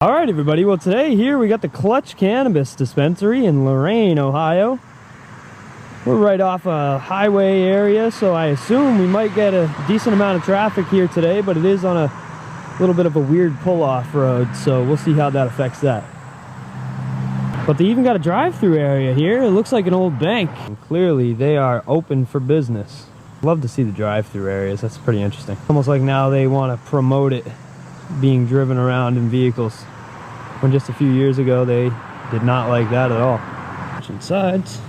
All right, everybody. Well, today here we got the Clutch Cannabis Dispensary in Lorain, Ohio. We're right off a highway area, so I assume we might get a decent amount of traffic here today, but it is on a little bit of a weird pull-off road, so we'll see how that affects that. But they even got a drive-through area here. It looks like an old bank. And clearly, they are open for business. Love to see the drive-through areas. That's pretty interesting. Almost like now they want to promote it being driven around in vehicles, when just a few years ago they did not like that at all. Switching sides.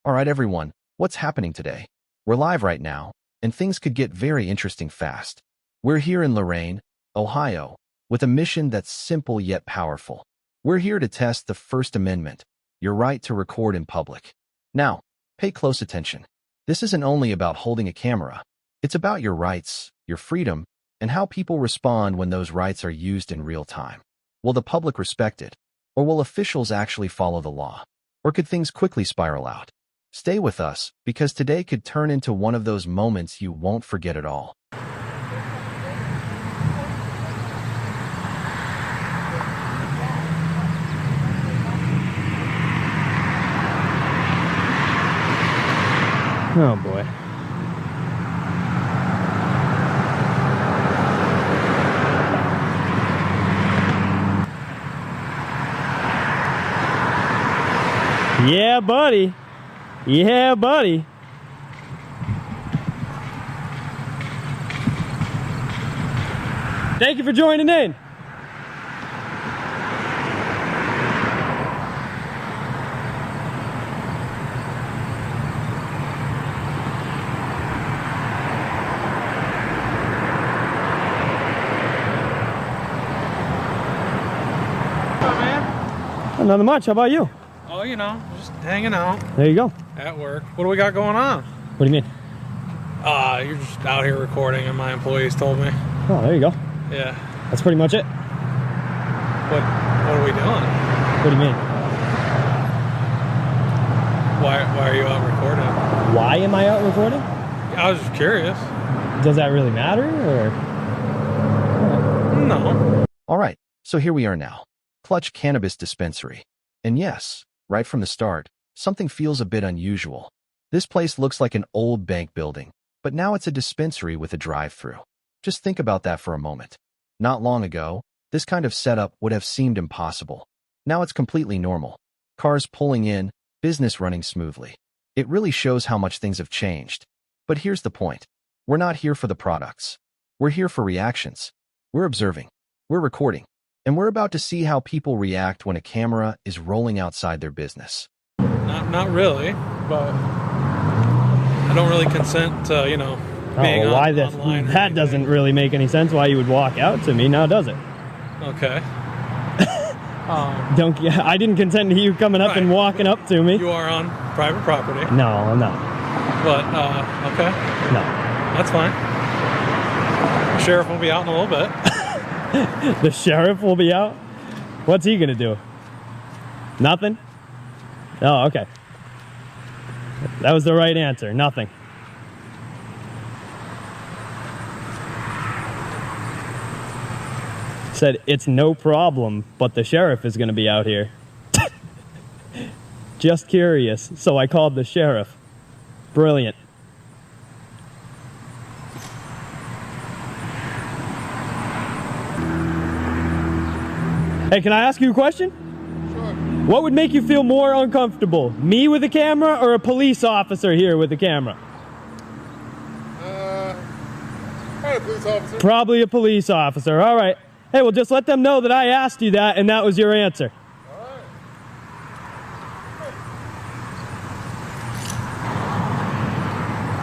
Alright everyone, what's happening today? We're live right now, and things could get very interesting fast. We're here in Lorain, Ohio, with a mission that's simple yet powerful. We're here to test the First Amendment, your right to record in public. Now, pay close attention. This isn't only about holding a camera. It's about your rights, your freedom, and how people respond when those rights are used in real time. Will the public respect it? Or will officials actually follow the law? Or could things quickly spiral out? Stay with us, because today could turn into one of those moments you won't forget at all. Oh boy. Yeah, buddy. Yeah, buddy. Thank you for joining in. Nothing much. How about you? Oh, you know, just hanging out. There you go. At work. What do we got going on? What do you mean? You're just out here recording, and my employees told me. Oh, there you go. Yeah. That's pretty much it. What are we doing? What do you mean? Why are you out recording? Why am I out recording? I was just curious. Does that really matter, or? No. Alright, so here we are now. Clutch Cannabis Dispensary. And yes, right from the start, something feels a bit unusual. This place looks like an old bank building, but now it's a dispensary with a drive-through. Just think about that for a moment. Not long ago, this kind of setup would have seemed impossible. Now it's completely normal. Cars pulling in, business running smoothly. It really shows how much things have changed. But here's the point. We're not here for the products. We're here for reactions. We're observing. We're recording. And we're about to see how people react when a camera is rolling outside their business. Not really, but I don't really consent to, being online. That doesn't really make any sense why you would walk out to me, now does it? Okay. I didn't consent to you coming up and walking up to me. You are on private property. No, I'm not. But, okay. No. That's fine. The sheriff will be out in a little bit. The sheriff will be out? What's he gonna do? Nothing? Oh, okay. That was the right answer. Nothing. Said it's no problem, but the sheriff is gonna be out here. Just curious, so I called the sheriff. Brilliant. Hey, can I ask you a question? Sure. What would make you feel more uncomfortable? Me with a camera or a police officer here with a camera? Probably a police officer. Probably a police officer. All right. Hey, well, just let them know that I asked you that and that was your answer.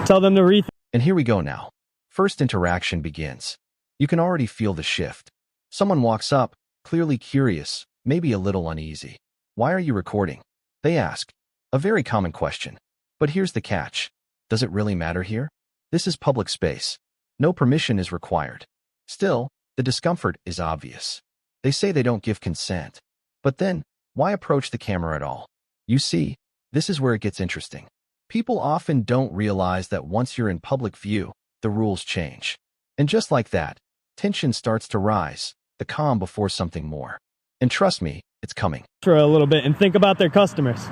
Tell them to rethink. And here we go now. First interaction begins. You can already feel the shift. Someone walks up, clearly curious, maybe a little uneasy. Why are you recording? They ask. A very common question. But here's the catch. Does it really matter here? This is public space. No permission is required. Still, the discomfort is obvious. They say they don't give consent. But then, why approach the camera at all? You see, this is where it gets interesting. People often don't realize that once you're in public view, the rules change. And just like that, tension starts to rise, the calm before something more. And trust me, it's coming. For a little bit and think about their customers.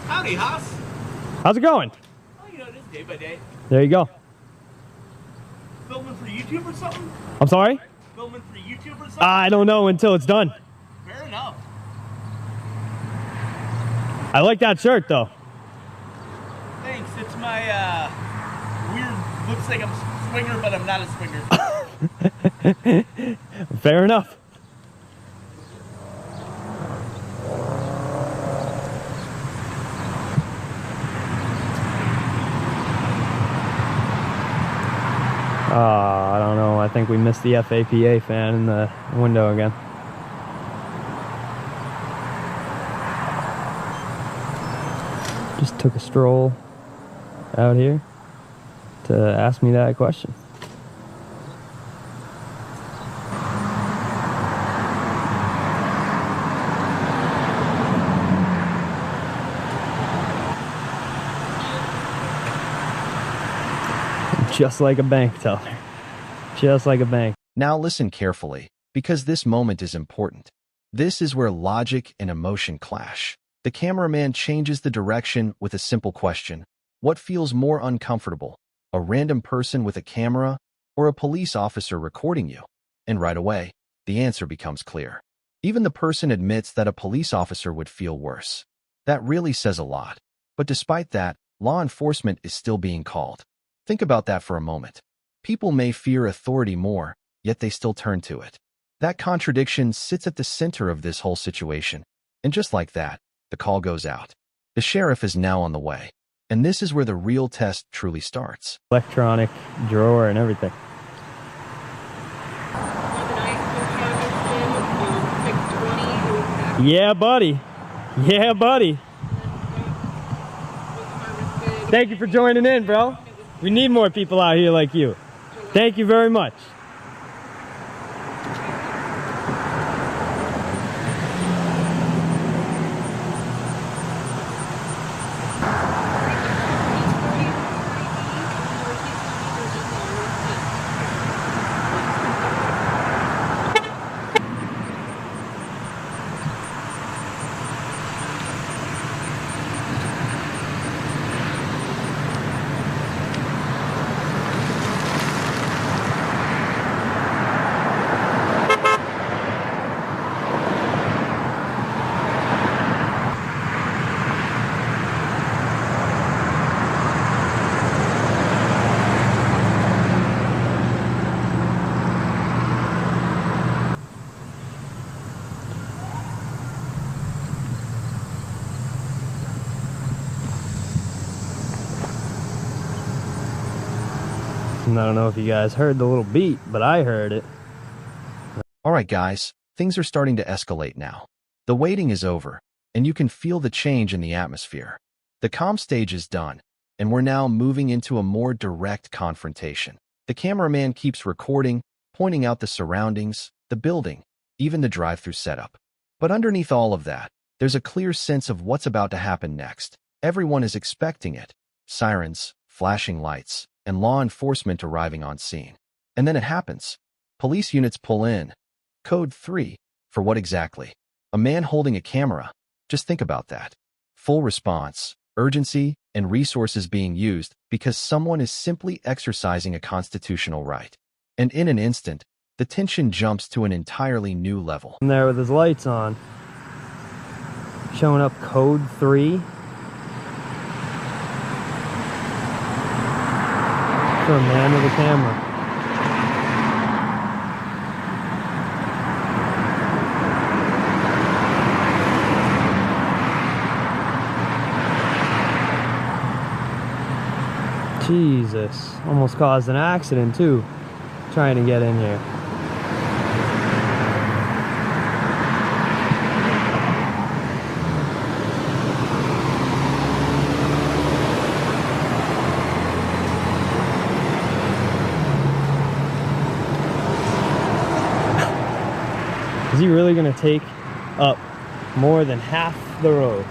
Howdy, Haas. How's it going? Oh, you know, just day by day. There you go. Filming for YouTube or something? I'm sorry? Filming for YouTube or something? I don't know until it's done. Fair enough. I like that shirt, though. Thanks. It's my, weird, looks like I'm a swinger, but I'm not a swinger. Fair enough. I don't know. I think we missed the FAPA fan in the window again. Just took a stroll out here to ask me that question. Just like a bank teller. Just like a bank. Now listen carefully, because this moment is important. This is where logic and emotion clash. The cameraman changes the direction with a simple question. What feels more uncomfortable? A random person with a camera or a police officer recording you? And right away, the answer becomes clear. Even the person admits that a police officer would feel worse. That really says a lot. But despite that, law enforcement is still being called. Think about that for a moment. People may fear authority more, yet they still turn to it. That contradiction sits at the center of this whole situation. And just like that, the call goes out. The sheriff is now on the way. And this is where the real test truly starts. Electronic drawer and everything. Yeah, buddy. Yeah, buddy. Thank you for joining in, bro. We need more people out here like you. Thank you very much. I don't know if you guys heard the little beat, but I heard it. All right, guys, things are starting to escalate now. The waiting is over, and you can feel the change in the atmosphere. The calm stage is done, and we're now moving into a more direct confrontation. The cameraman keeps recording, pointing out the surroundings, the building, even the drive-through setup. But underneath all of that, there's a clear sense of what's about to happen next. Everyone is expecting it. Sirens, flashing lights, and law enforcement arriving on scene. And then it happens. Police units pull in. Code 3. For what exactly? A man holding a camera. Just think about that. Full response, urgency, and resources being used because someone is simply exercising a constitutional right. And in an instant, the tension jumps to an entirely new level. I'm there with his lights on. Showing up code 3. for a man with a camera. Jesus, almost caused an accident too, trying to get in here. Is he really gonna take up more than half the road?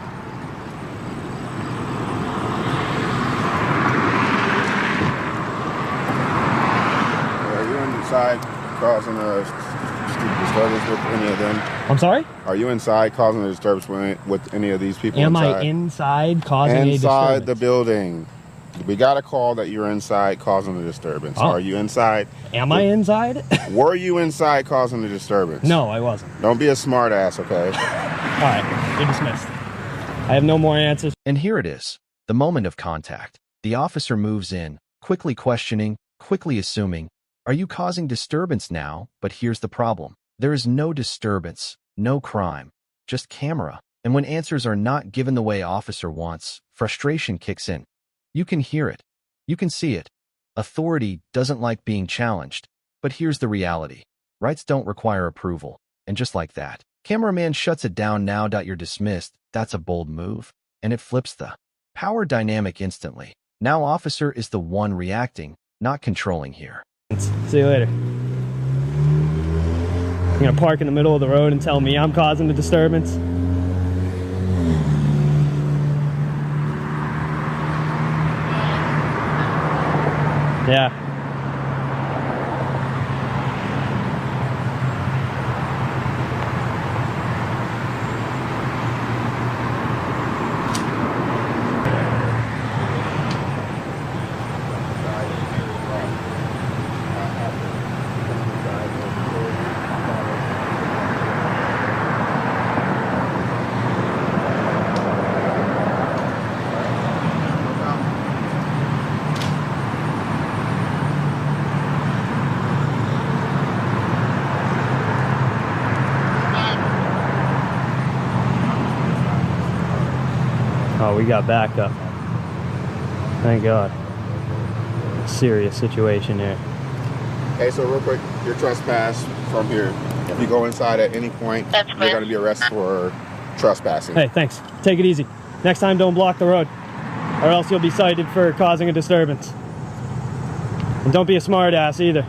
Inside causing a disturbance with any of them? I'm sorry? Are you inside causing a disturbance with any of these people? Am inside? I inside causing a disturbance? Inside the building. We got a call that you're inside causing a disturbance. Oh. Are you inside? Am I inside? Were you inside causing the disturbance? No, I wasn't. Don't be a smart ass, okay? All right, you're dismissed. I have no more answers. And here it is, the moment of contact. The officer moves in, quickly questioning, quickly assuming, are you causing disturbance now? But here's the problem. There is no disturbance, no crime, just camera. And when answers are not given the way officer wants, frustration kicks in. You can hear it. You can see it. Authority doesn't like being challenged. But here's the reality. Rights don't require approval. And just like that, cameraman shuts it down. Now you're dismissed. That's a bold move. And it flips the power dynamic instantly. Now officer is the one reacting, not controlling here. See you later. You're gonna park in the middle of the road and tell me I'm causing the disturbance? Yeah. Oh, we got backup. Thank God. Serious situation here. Hey, so real quick, your trespass from here. If you go inside at any point, you're going to be arrested for trespassing. Hey, thanks. Take it easy. Next time, don't block the road, or else you'll be cited for causing a disturbance. And don't be a smart ass either.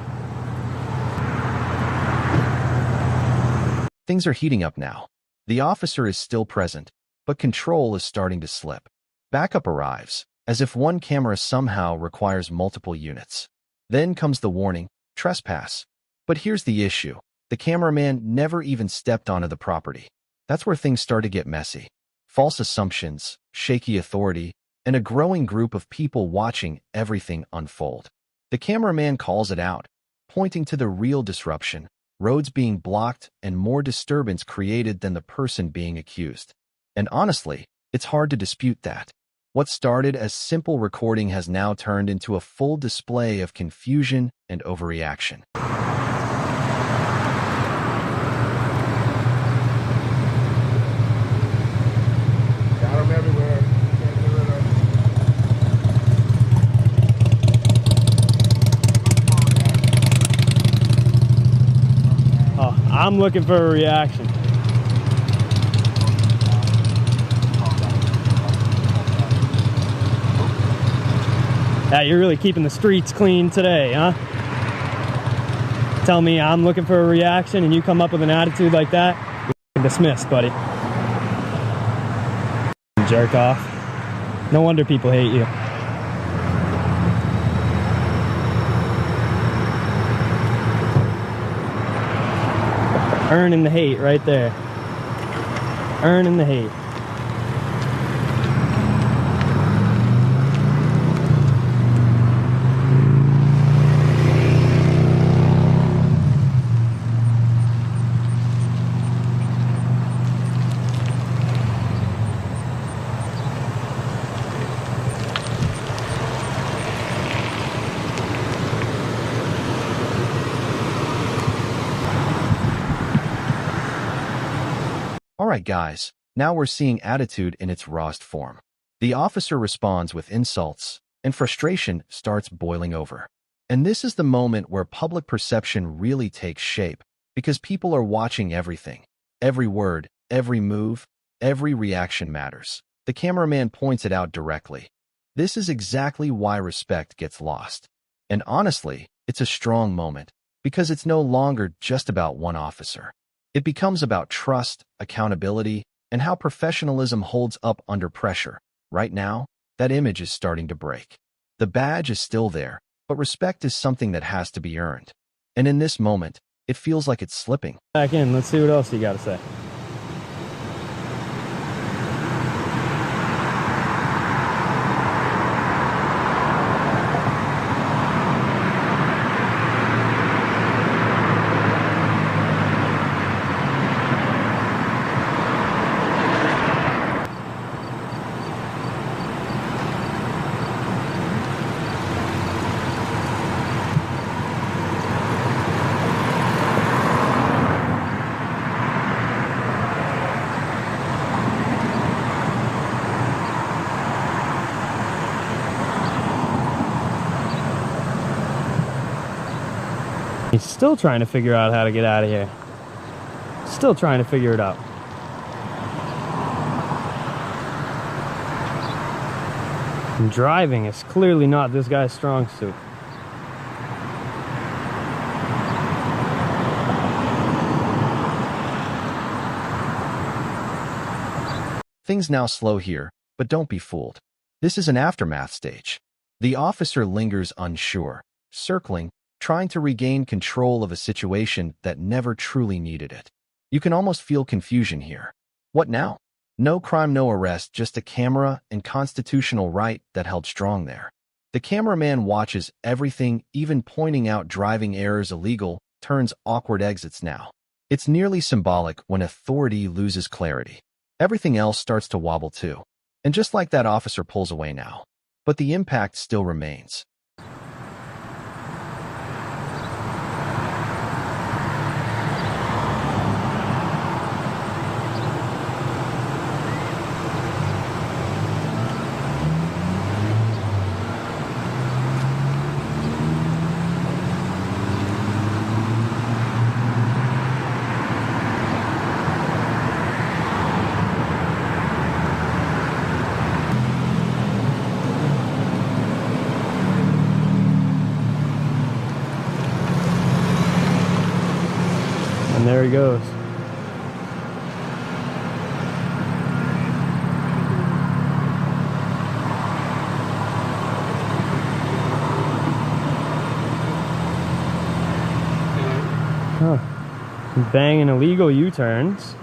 Things are heating up now. The officer is still present, but control is starting to slip. Backup arrives, as if one camera somehow requires multiple units. Then comes the warning, trespass. But here's the issue. The cameraman never even stepped onto the property. That's where things start to get messy. False assumptions, shaky authority, and a growing group of people watching everything unfold. The cameraman calls it out, pointing to the real disruption, roads being blocked and more disturbance created than the person being accused. And honestly, it's hard to dispute that. What started as simple recording has now turned into a full display of confusion and overreaction. Got them everywhere. Can't get rid of them. Oh, I'm looking for a reaction. Yeah, you're really keeping the streets clean today, huh? Tell me I'm looking for a reaction and you come up with an attitude like that, you're dismissed, buddy. Jerk off. No wonder people hate you. Earning the hate right there. Earning the hate. Alright guys, now we're seeing attitude in its rawest form. The officer responds with insults, and frustration starts boiling over. And this is the moment where public perception really takes shape, because people are watching everything. Every word, every move, every reaction matters. The cameraman points it out directly. This is exactly why respect gets lost. And honestly, it's a strong moment, because it's no longer just about one officer. It becomes about trust, accountability, and how professionalism holds up under pressure. Right now, that image is starting to break. The badge is still there, but respect is something that has to be earned. And in this moment, it feels like it's slipping. Back in, let's see what else you got to say. He's still trying to figure out how to get out of here. Still trying to figure it out. And driving is clearly not this guy's strong suit. Things now slow here, but don't be fooled. This is an aftermath stage. The officer lingers unsure, circling, trying to regain control of a situation that never truly needed it. You can almost feel confusion here. What now? No crime, no arrest, just a camera and constitutional right that held strong there. The cameraman watches everything, even pointing out driving errors illegal, turns awkward exits now. It's nearly symbolic when authority loses clarity. Everything else starts to wobble too. And just like that, officer pulls away now. But the impact still remains. And there he goes. Huh. Banging illegal U-turns.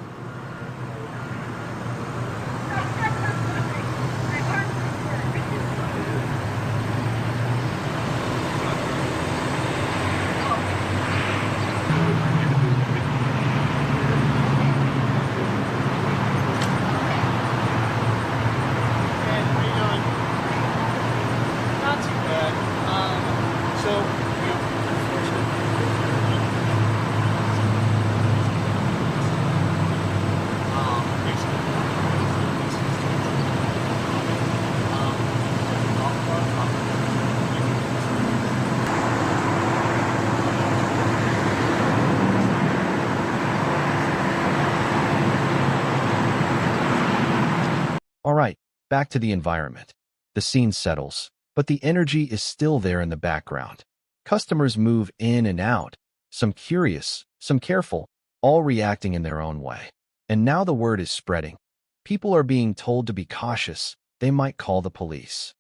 Alright, back to the environment. The scene settles, but the energy is still there in the background. Customers move in and out, some curious, some careful, all reacting in their own way. And now the word is spreading. People are being told to be cautious. They might call the police.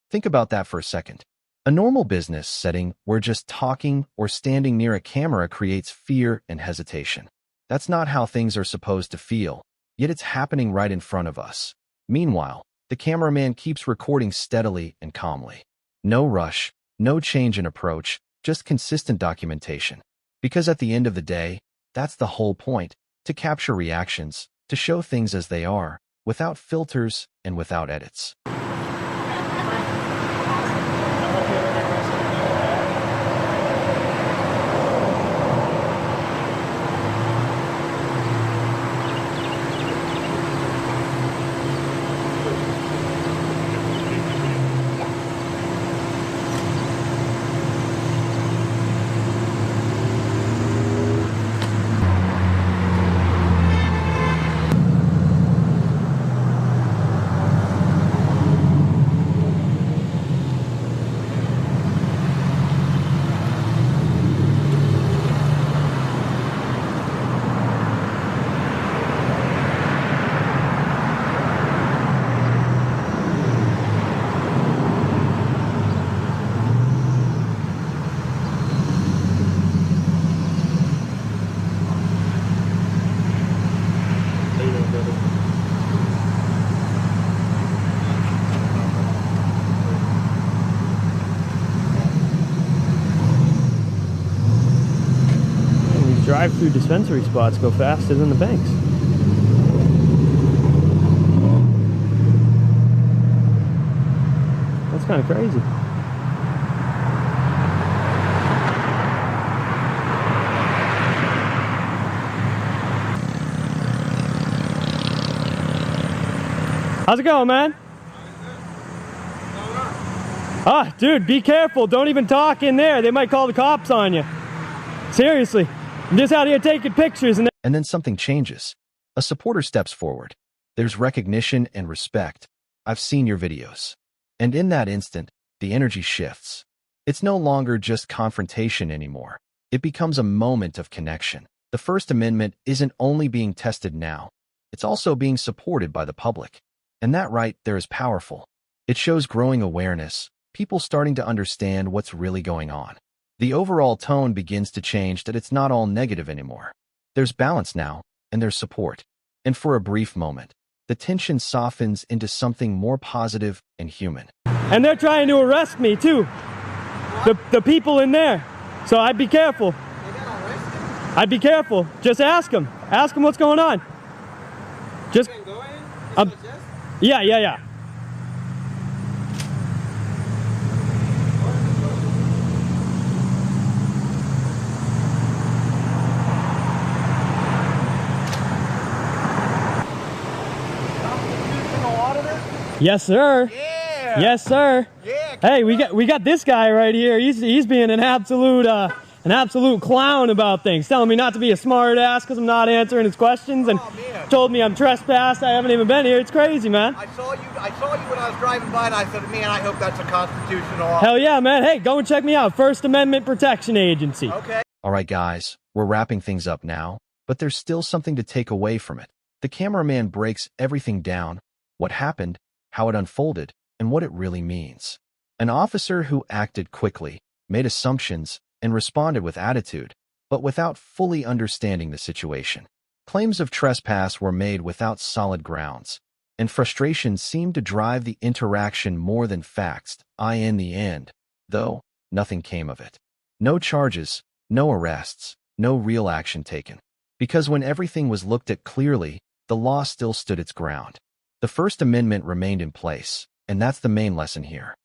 Think about that for a second. A normal business setting where just talking or standing near a camera creates fear and hesitation. That's not how things are supposed to feel, yet it's happening right in front of us. Meanwhile, the cameraman keeps recording steadily and calmly. No rush, no change in approach, just consistent documentation. Because at the end of the day, that's the whole point, to capture reactions, to show things as they are, without filters and without edits. drive-through dispensary spots go faster than the banks. That's kind of crazy. How's it going, man? Ah, dude, be careful. Don't even talk in there. They might call the cops on you. Seriously. I'm just out here taking pictures and then something changes. A supporter steps forward. There's recognition and respect. I've seen your videos. And in that instant, the energy shifts. It's no longer just confrontation anymore. It becomes a moment of connection. The First Amendment isn't only being tested now, it's also being supported by the public. And that right there is powerful. It shows growing awareness, people starting to understand what's really going on. The overall tone begins to change, that it's not all negative anymore. There's balance now, and there's support. And for a brief moment, the tension softens into something more positive and human. And they're trying to arrest me too. The people in there. So I'd be careful. I'd be careful. Just ask them. Ask them what's going on. Just yeah. Yes, sir. Yeah. Yes, sir. Yeah. Hey, we got this guy right here. He's being an absolute clown about things, telling me not to be a smart ass because I'm not answering his questions, and told me I'm trespassed. I haven't even been here. It's crazy, man. I saw you when I was driving by, and I said, man, I hope that's a constitutional officer. Hell yeah, man. Hey, go and check me out. First Amendment Protection Agency. Okay. All right, guys, we're wrapping things up now, but there's still something to take away from it. The cameraman breaks everything down, what happened, how it unfolded, and what it really means. An officer who acted quickly, made assumptions, and responded with attitude, but without fully understanding the situation. Claims of trespass were made without solid grounds, and frustration seemed to drive the interaction more than facts. In the end, though, nothing came of it. No charges, no arrests, no real action taken. Because when everything was looked at clearly, the law still stood its ground. The First Amendment remained in place, and that's the main lesson here.